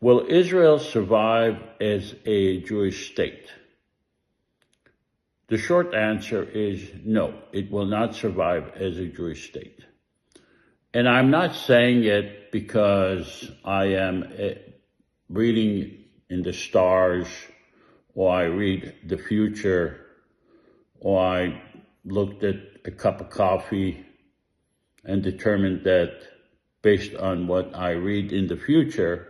Will Israel survive as a Jewish state? The short answer is no, it will not survive as a Jewish state. And I'm not saying it because I am reading in the stars, or I read the future, or I looked at a cup of coffee and determined that based on what I read in the future,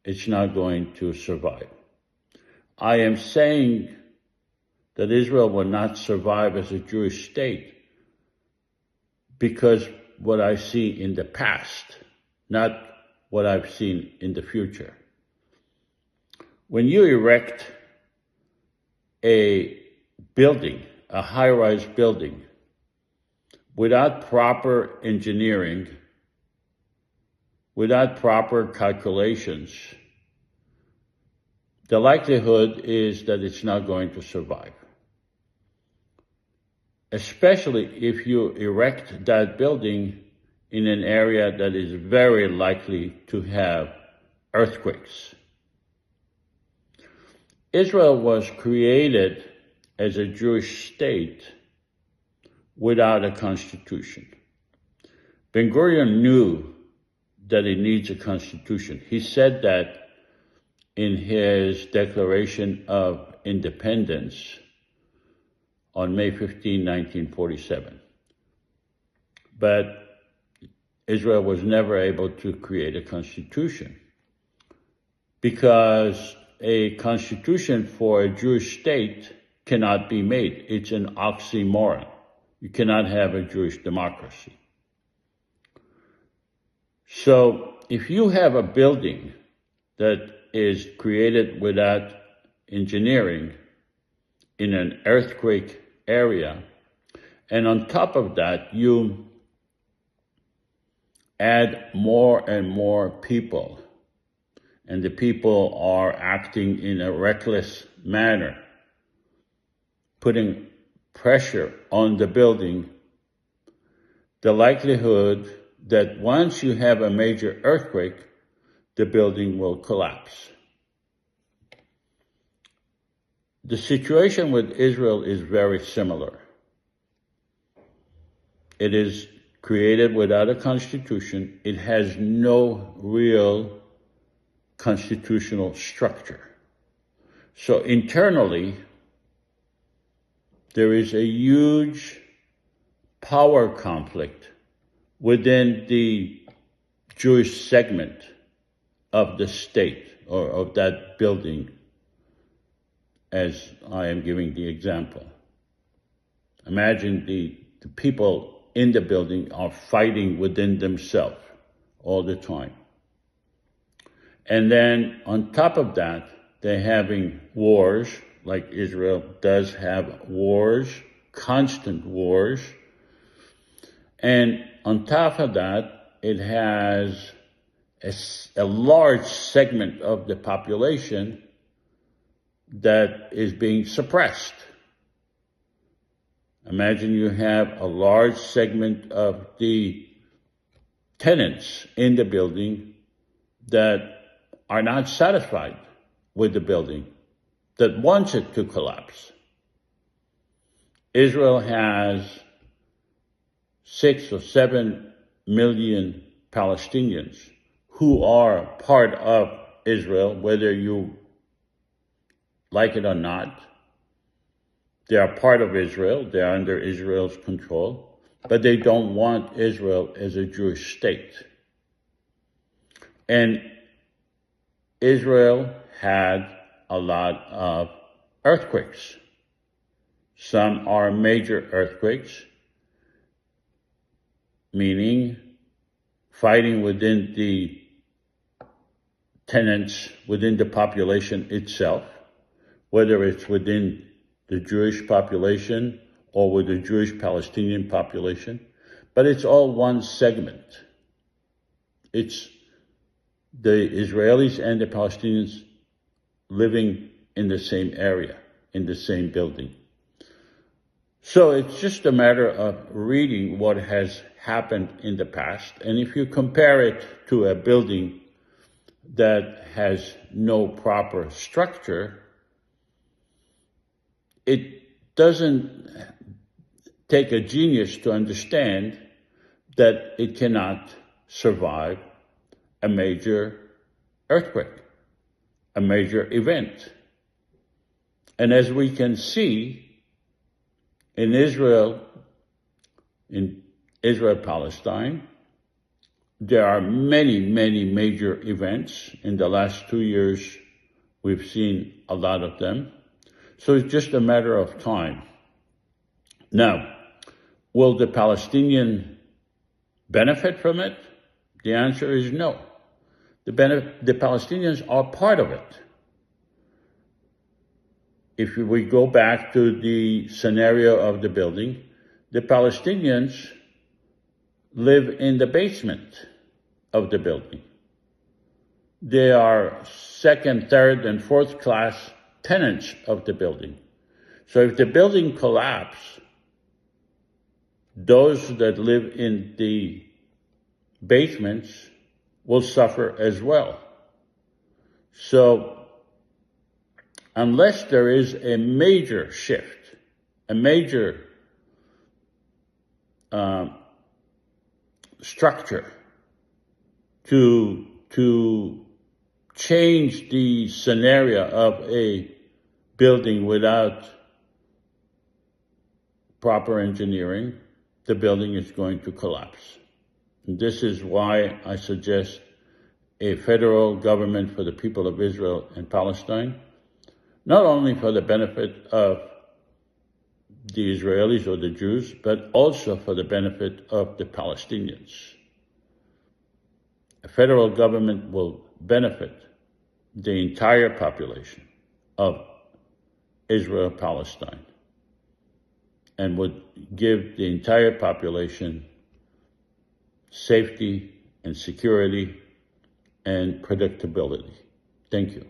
it's not going to survive. I am saying that Israel will not survive as a Jewish state because what I see in the past, not what I've seen in the future. When you erect a building, a high-rise building, without proper engineering, without proper calculations, the likelihood is that it's not going to survive. Especially if you erect that building in an area that is very likely to have earthquakes. Israel was created as a Jewish state without a constitution. Ben-Gurion knew that it needs a constitution. He said that in his Declaration of Independence on May 15, 1947. But Israel was never able to create a constitution because a constitution for a Jewish state cannot be made. It's an oxymoron. You cannot have a Jewish democracy. So if you have a building that is created without engineering in an earthquake area, and on top of that, you add more and more people, and the people are acting in a reckless manner, putting pressure on the building, the likelihood that once you have a major earthquake, the building will collapse. The situation with Israel is very similar. It is created without a constitution. It has no real constitutional structure. So internally, there is a huge power conflict within the Jewish segment of the state or of that building, as I am giving the example. Imagine the people in the building are fighting within themselves all the time. And then on top of that, they're having wars, like Israel does have wars, constant wars. And on top of that, it has a large segment of the population that is being suppressed. Imagine you have a large segment of the tenants in the building that are not satisfied with the building, that wants it to collapse. Israel has 6 or 7 million Palestinians who are part of Israel, whether you like it or not. They are part of Israel. They are under Israel's control, but they don't want Israel as a Jewish state. And Israel had a lot of earthquakes. Some are major earthquakes, meaning fighting within the tenants, within the population itself, whether it's within the Jewish population or with the Jewish Palestinian population, but it's all one segment. It's the Israelis and the Palestinians living in the same area, in the same building. So it's just a matter of reading what has happened in the past. And if you compare it to a building that has no proper structure, it doesn't take a genius to understand that it cannot survive a major earthquake, a major event. And as we can see in Israel-Palestine, there are many, many major events. In the last 2 years, we've seen a lot of them. So it's just a matter of time. Now, will the Palestinian benefit from it? The answer is no. The Palestinians are part of it. If we go back to the scenario of the building, the Palestinians live in the basement of the building. They are second, third, and fourth class tenants of the building. So if the building collapses, those that live in the basements will suffer as well. So unless there is a major shift, a major structure to change the scenario of a building without proper engineering, the building is going to collapse. And this is why I suggest a federal government for the people of Israel and Palestine, not only for the benefit of the Israelis or the Jews, but also for the benefit of the Palestinians. A federal government will benefit the entire population of Israel-Palestine and would give the entire population safety and security and predictability. Thank you.